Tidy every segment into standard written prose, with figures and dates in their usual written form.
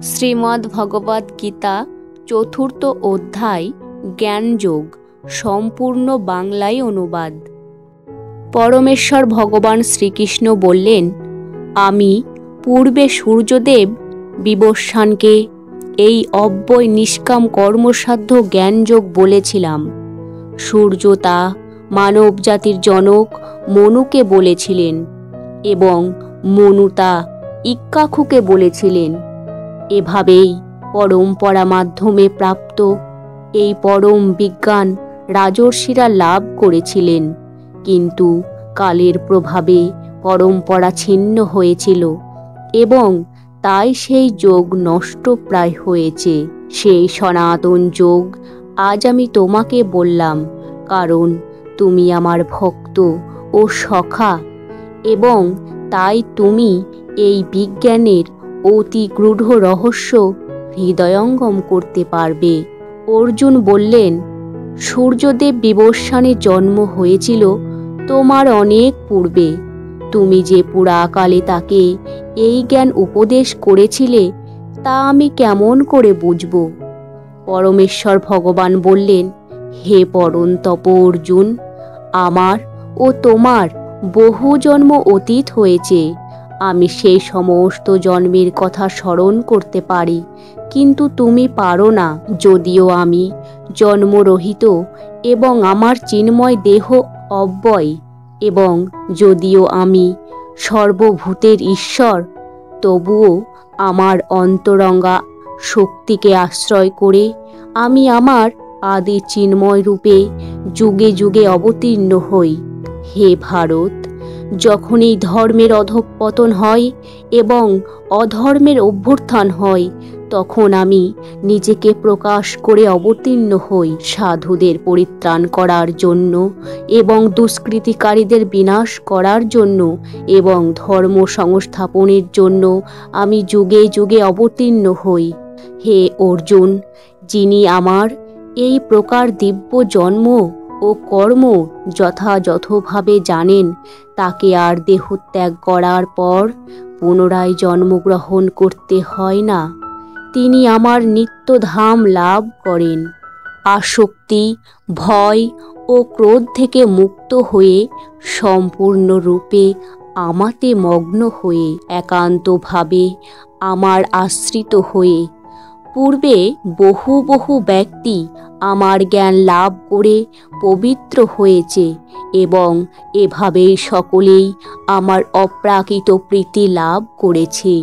শ্রীমদ্ ভগবদ গীতা চতুর্থ অধ্যায় জ্ঞানযোগ সম্পূর্ণ বাংলায় অনুবাদ। পরমেশ্বর ভগবান শ্রীকৃষ্ণ বললেন, আমি পূর্বে সূর্যদেব বিবস্বানকে এই অব্যয় নিষ্কাম কর্মসাধ্য জ্ঞানযোগ বলেছিলাম। সূর্য তা মানব জাতির জনক মনুকে বলেছিলেন এবং মনু তা ইক্ষ্বাকুকে বলেছিলেন। এভাবেই পরম্পরা মাধ্যমে প্রাপ্ত এই পরম বিজ্ঞান রাজর্ষিরা লাভ করেছিলেন, কিন্তু কালের প্রভাবে পরম্পরা ছিন্ন হয়েছিল এবং তাই সেই যোগ নষ্ট প্রায় হয়েছে। সেই সনাতন যোগ আজ আমি তোমাকে বললাম, কারণ তুমি আমার ভক্ত ও সখা এবং তাই তুমি এই বিজ্ঞানের অতি গূঢ় রহস্য হৃদয়ঙ্গম করতে পারবে। অর্জুন বললেন, সূর্যদেব বিবস্বানের জন্ম হয়েছিল তোমার অনেক পূর্বে। তুমি যে পুরাকালে তাকে এই জ্ঞান উপদেশ করেছিলে তা আমি কেমন করে বুঝব? পরমেশ্বর ভগবান বললেন, হে পরন্তপ অর্জুন, আমার ও তোমার বহু জন্ম অতীত হয়েছে। আমি সেই সমস্ত জন্মের কথা স্মরণ করতে পারি, কিন্তু তুমি পারো না। যদিও আমি জন্মরহিত এবং আমার চিন্ময় দেহ অব্যয় এবং যদিও আমি সর্বভূতের ঈশ্বর, তবুও আমার অন্তরঙ্গা শক্তিকে আশ্রয় করে আমি আমার আদি চিন্ময় রূপে যুগে যুগে অবতীর্ণ হই। হে ভারত, যখন এই ধর্মের অধঃপতন হয় এবং অধর্মের অভ্যুত্থান হয়, তখন আমি নিজেকে প্রকাশ করে অবতীর্ণ হই সাধুদের পরিত্রাণ করার জন্য এবং দুষ্কৃতিকারীদের বিনাশ করার জন্য এবং ধর্ম সংস্থাপনের জন্য আমি যুগে যুগে অবতীর্ণ হই। হে অর্জুন, যিনি আমার এই প্রকার দিব্য জন্ম ও কর্ম যথাযথভাবে জানেন, তাকে আর দেহত্যাগ করার পর পুনরায় জন্মগ্রহণ করতে হয় না। তিনি আমার নিত্যধাম লাভ করেন। আসক্তি, ভয় ও ক্রোধ থেকে মুক্ত হয়ে সম্পূর্ণরূপে আমাতে মগ্ন হয়ে একান্তভাবে আমার আশ্রিত হয়ে পূর্বে বহু বহু ব্যক্তি আমার জ্ঞান লাভ করে পবিত্র হয়েছে এবং এভাবেই সকলেই আমার অপ্রাকৃত প্রীতি লাভ করেছে।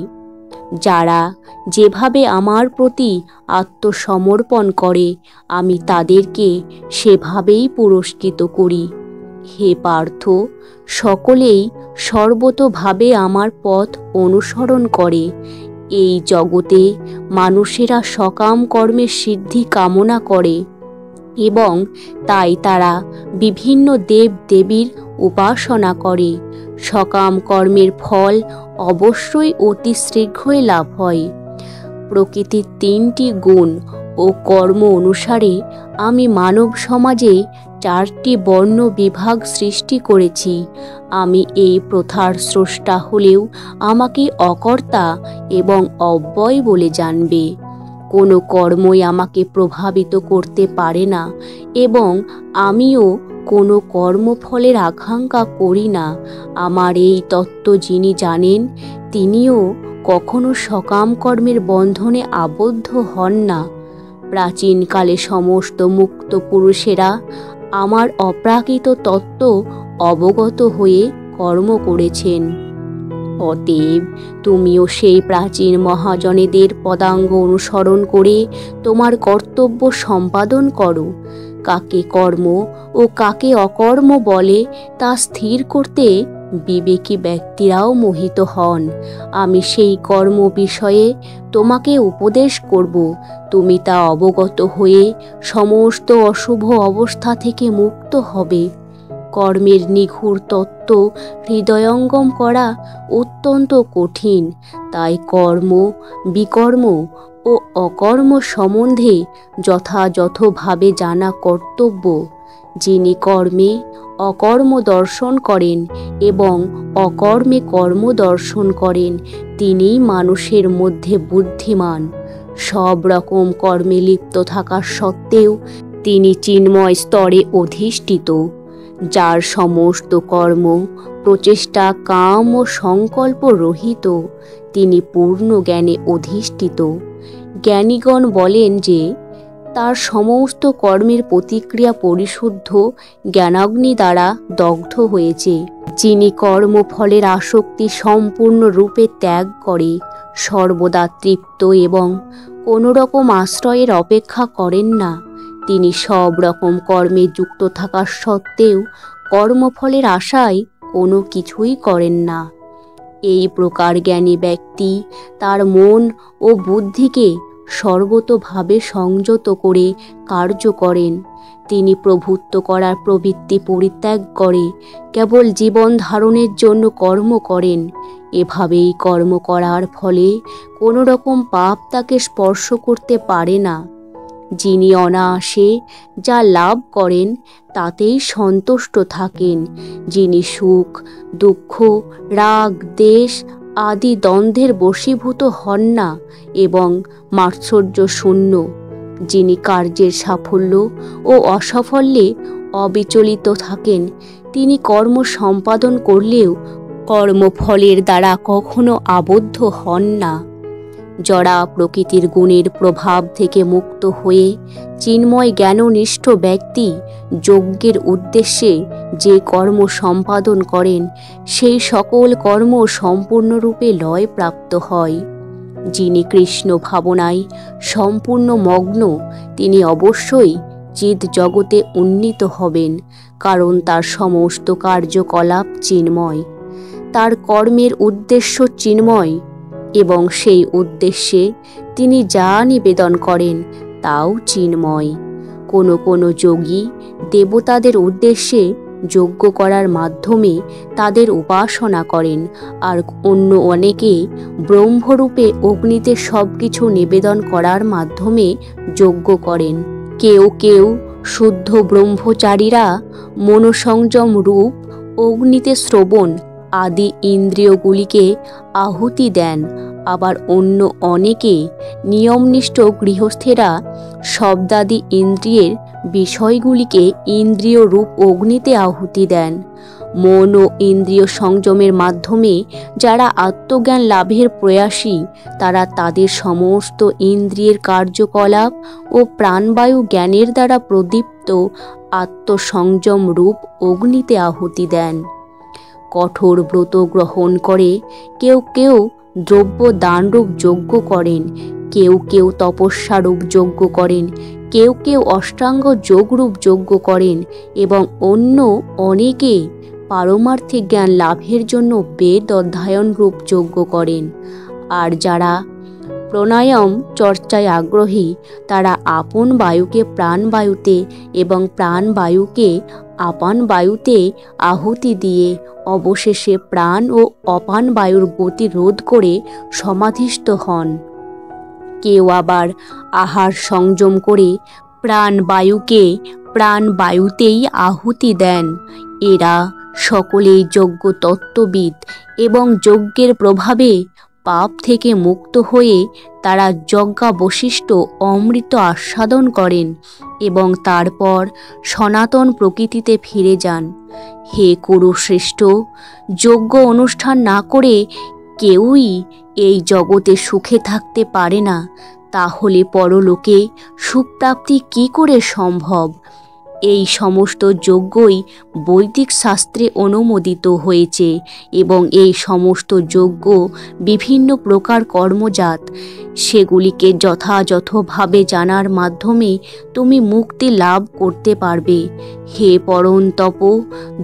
যারা যেভাবে আমার প্রতি আত্মসমর্পণ করে আমি তাদেরকে সেভাবেই পুরস্কৃত করি। হে পার্থ, সকলেই সর্বতোভাবে আমার পথ অনুসরণ করে। এই জগতে মানুষেরা সকাম কর্মের সিদ্ধি কামনা করে এবং তাই তারা বিভিন্ন দেব দেবীর উপাসনা করে। সকাম কর্মের ফল অবশ্যই অতি শীঘ্রই লাভ হয়। প্রকৃতির 3টি গুণ ও কর্ম অনুসারে আমি মানব সমাজে 4টি বর্ণ বিভাগ সৃষ্টি করেছি। আমি এই প্রথার স্রষ্টা হলেও আমাকে অকর্তা এবং অব্যয় বলে জানবে। কোনো কর্মই আমাকে প্রভাবিত করতে পারে না এবং আমিও কোনো কর্মফলের আকাঙ্ক্ষা করি না। আমার এই তত্ত্ব যিনি জানেন, তিনিও কখনো সকাম কর্মের বন্ধনে আবদ্ধ হন না। প্রাচীনকালে সমস্ত মুক্ত পুরুষেরা আমার অপ্রাকৃত তত্ত্ব অবগত হয়ে কর্ম করেছেন। অতএব তুমিও সেই প্রাচীন মহাজনেদের পদাঙ্গ অনুসরণ করে তোমার কর্তব্য সম্পাদন করো। কাকে কর্ম ও কাকে অকর্ম বলে তা স্থির করতে বিবেকী ব্যক্তিরাও মোহিত হন। আমি সেই কর্ম বিষয়ে তোমাকে উপদেশ করব। তুমি তা অবগত হয়ে সমস্ত অশুভ অবস্থা থেকে মুক্ত হবে। কর্মের নিগূঢ় তত্ত্ব হৃদয়ঙ্গম করা অত্যন্ত কঠিন, তাই কর্ম, বিকর্ম ও অকর্ম সম্বন্ধে যথাযথভাবে জানা কর্তব্য। যিনি কর্মে অকর্ম দর্শন করেন এবং অকর্মে কর্ম দর্শন করেন, তিনিই মানুষের মধ্যে বুদ্ধিমান। সব রকম কর্মে লিপ্ত থাকা সত্ত্বেও তিনি চিন্ময় স্তরে অধিষ্ঠিত। যার সমস্ত কর্ম প্রচেষ্টা কাম ও সংকল্প রহিত, তিনি পূর্ণ জ্ঞানে অধিষ্ঠিত। জ্ঞানীগণ বলেন যে তার সমস্ত কর্মের প্রতিক্রিয়া পরিশুদ্ধ জ্ঞানাগ্নি দ্বারা দগ্ধ হয়েছে। যিনি কর্মফলের আসক্তি সম্পূর্ণরূপে ত্যাগ করে, সর্বদা তৃপ্ত এবং কোনো রকম আশ্রয়ের অপেক্ষা করেন না, তিনি সব রকম কর্মে যুক্ত থাকা সত্ত্বেও কর্মফলের আশায় কোনো কিছুই করেন না। এই প্রকার জ্ঞানী ব্যক্তি তার মন ও বুদ্ধিকে সর্বতোভাবে সংযত করে কার্য করেন। তিনি প্রভুত্ব করার প্রবৃত্তি পরিত্যাগ করে কেবল জীবন ধারণের জন্য কর্ম করেন। এভাবেই কর্ম করার ফলে কোনো রকম পাপ তাকে স্পর্শ করতে পারে না। যিনি অনায়াসে যা লাভ করেন তাতেই সন্তুষ্ট থাকেন, যিনি সুখ, দুঃখ, রাগ, দ্বেষ আদি দ্বন্দ্বের বশীভূত হন না এবং মাৎসর্য শূন্য, যিনি কার্যের সাফল্য ও অসাফল্যে অবিচলিত থাকেন, তিনি কর্ম সম্পাদন করলেও কর্মফলের দ্বারা কখনো আবদ্ধ হন না। জড়া প্রকৃতির গুণের প্রভাব থেকে মুক্ত হয়ে চিন্ময় জ্ঞাননিষ্ঠ ব্যক্তি যজ্ঞের উদ্দেশ্যে যে কর্ম সম্পাদন করেন, সেই সকল কর্ম সম্পূর্ণরূপে লয় প্রাপ্ত হয়। যিনি কৃষ্ণ ভাবনায় সম্পূর্ণ মগ্ন, তিনি অবশ্যই চিৎ জগতে উন্নীত হবেন, কারণ তার সমস্ত কার্যকলাপ চিন্ময়। তার কর্মের উদ্দেশ্য চিন্ময় এবং সেই উদ্দেশ্যে তিনি যা নিবেদন করেন তাও চিন্ময়। কোনো যোগী দেবতাদের উদ্দেশ্যে যজ্ঞ করার মাধ্যমে তাদের উপাসনা করেন, আর অন্য অনেকে ব্রহ্মরূপে অগ্নিতে সব কিছু নিবেদন করার মাধ্যমে যজ্ঞ করেন। কেউ কেউ শুদ্ধ ব্রহ্মচারীরা মনোসংযম রূপ অগ্নিতে শ্রবণ আদি ইন্দ্রিয়গুলিকে আহুতি দেন, আবার অন্য অনেকে নিয়মনিষ্ঠ গৃহস্থেরা শব্দাদি ইন্দ্রিয়ের বিষয়গুলিকে ইন্দ্রিয় রূপ অগ্নিতে আহুতি দেন। মন ও ইন্দ্রিয় সংযমের মাধ্যমে যারা আত্মজ্ঞান লাভের প্রয়াসী, তারা তাদের সমস্ত ইন্দ্রিয়ের কার্যকলাপ ও প্রাণবায়ু জ্ঞানের দ্বারা প্রদীপ্ত আত্মসংযম রূপ অগ্নিতে আহুতি দেন। কঠোর ব্রত গ্রহণ করে কেউ কেউ দ্রব্য দানরূপ যজ্ঞ করেন, কেউ কেউ তপস্যারূপ যজ্ঞ করেন, কেউ কেউ অষ্টাঙ্গ যোগরূপ যজ্ঞ করেন এবং অন্য অনেকে পারমার্থিক জ্ঞান লাভের জন্য বেদ অধ্যয়ন রূপ যজ্ঞ করেন। আর যারা প্রাণায়াম চর্চায় আগ্রহী, তারা আপন বায়ুকে প্রাণবায়ুতে এবং প্রাণবায়ুকে আপান বায়ুতে আহুতি দিয়ে অবশেষে প্রাণ ও অপান বায়ুর গতি রোধ করে সমাধিস্থ হন। কেউ আবার আহার সংযম করে প্রাণবায়ুকে প্রাণবায়ুতেই আহুতি দেন। এরা সকলেই যজ্ঞ তত্ত্ববিদ এবং যজ্ঞের প্রভাবে পাপ থেকে মুক্ত হয়ে তারা যজ্ঞাবশিষ্ট অমৃত আস্বাদন করেন এবং তারপর সনাতন প্রকৃতিতে ফিরে যান। হে কুরুশ্রেষ্ঠ, যজ্ঞ অনুষ্ঠান না করে কেউই এই জগতে সুখে থাকতে পারে না, তাহলে পরলোকে সুখপ্রাপ্তি কী করে সম্ভব? এই সমস্ত যজ্ঞই বৈদিক শাস্ত্রে অনুমোদিত হয়েছে এবং এই সমস্ত যজ্ঞ বিভিন্ন প্রকার কর্মজাত। সেগুলিকে যথাযথভাবে জানার মাধ্যমে তুমি মুক্তি লাভ করতে পারবে। হে পরন্তপ,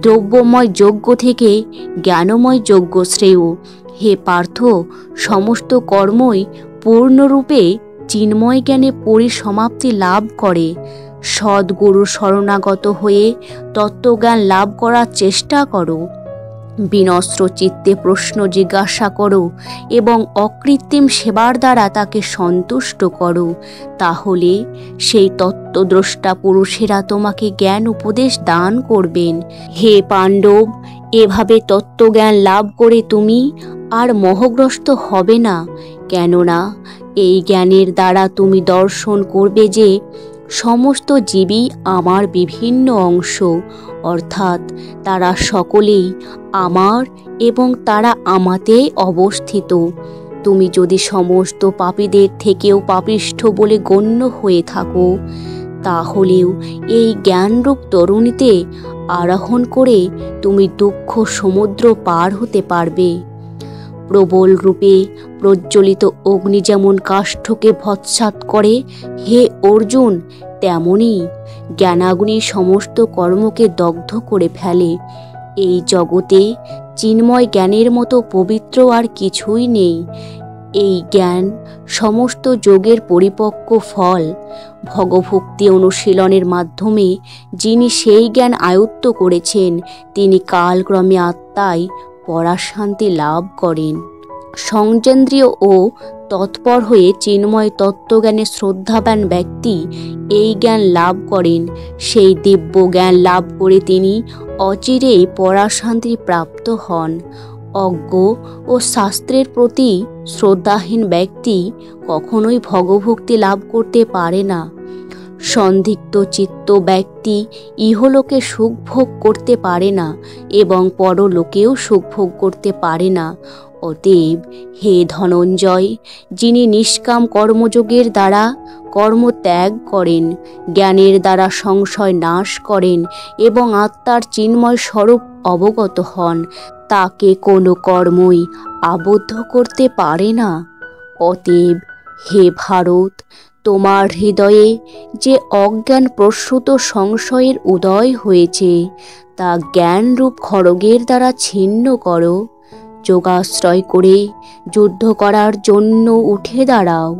দ্রব্যময় যজ্ঞ থেকে জ্ঞানময় যজ্ঞ শ্রেয়। হে পার্থ, সমস্ত কর্মই পূর্ণরূপে চিন্ময় জ্ঞানে পরিসমাপ্তি লাভ করে। সদ্গুরুর শরণাগত হয়ে তত্ত্বজ্ঞান লাভ করার চেষ্টা করো। বিনস্র চিত্তে প্রশ্ন জিজ্ঞাসা করো এবং অকৃত্রিম সেবার দ্বারা তাকে সন্তুষ্ট করো, তাহলে সেই তত্ত্বদ্রষ্টা পুরুষেরা তোমাকে জ্ঞান উপদেশ দান করবেন। হে পাণ্ডব, এভাবে তত্ত্বজ্ঞান লাভ করে তুমি আর মোহগ্রস্ত হবে না, কেননা এই জ্ঞানের দ্বারা তুমি দর্শন করবে যে সমস্ত জীবই আমার বিভিন্ন অংশ, অর্থাৎ তারা সকলেই আমার এবং তারা আমাতেই অবস্থিত। তুমি যদি সমস্ত পাপীদের থেকেও পাপিষ্ঠ বলে গণ্য হয়ে থাকো, তাহলেও এই জ্ঞানরূপ তরুণীতে আরোহণ করে তুমি দুঃখ সমুদ্র পার হতে পারবে। প্রবল রূপে প্রজ্বলিত অগ্নি যেমন কাষ্ঠকে ভৎসাৎ করে, হে অর্জুন, তেমনি জ্ঞানাগ্নি সমস্ত কর্মকে দগ্ধ করে ফেলে। এই জগতে চিন্ময় জ্ঞানের মতো পবিত্র আর কিছুই নেই। এই জ্ঞান সমস্ত যোগের পরিপক্ক ফল। ভগভক্তি অনুশীলনের মাধ্যমে যিনি সেই জ্ঞান আয়ত্ত করেছেন, তিনি কালক্রমে আত্মায় পরাশান্তি লাভ করেন। সংযেন্দ্রিয় ও তৎপর হয়ে চিন্ময় তত্ত্বজ্ঞানে শ্রদ্ধাবান ব্যক্তি এই জ্ঞান লাভ করেন। সেই দিব্য জ্ঞান লাভ করে তিনি অচিরেই পরাশান্তি প্রাপ্ত হন। অজ্ঞ ও শাস্ত্রের প্রতি শ্রদ্ধাহীন ব্যক্তি কখনোই ভগভক্তি লাভ করতে পারে না। সন্দিগ্ধ চিত্ত ব্যক্তি ইহলোকে সুখ ভোগ করতে পারে না এবং পরলোকেও সুখ ভোগ করতে পারে না। অতএব হে ধনঞ্জয়, যিনি নিষ্কাম কর্মযোগের দ্বারা কর্ম ত্যাগ করেন, জ্ঞানের দ্বারা সংশয় নাশ করেন এবং আত্মার চিন্ময় স্বরূপ অবগত হন, তাকে কোনো কর্মই আবদ্ধ করতে পারে না। অতএব হে ভারত, তোমার হৃদয়ে যে অজ্ঞান প্রসূত সংশয়ের উদয় হয়েছে, তা জ্ঞানরূপ খড়গের দ্বারা ছিন্ন করো। যোগাশ্রয় করে যুদ্ধ করার জন্য উঠে দাঁড়াও।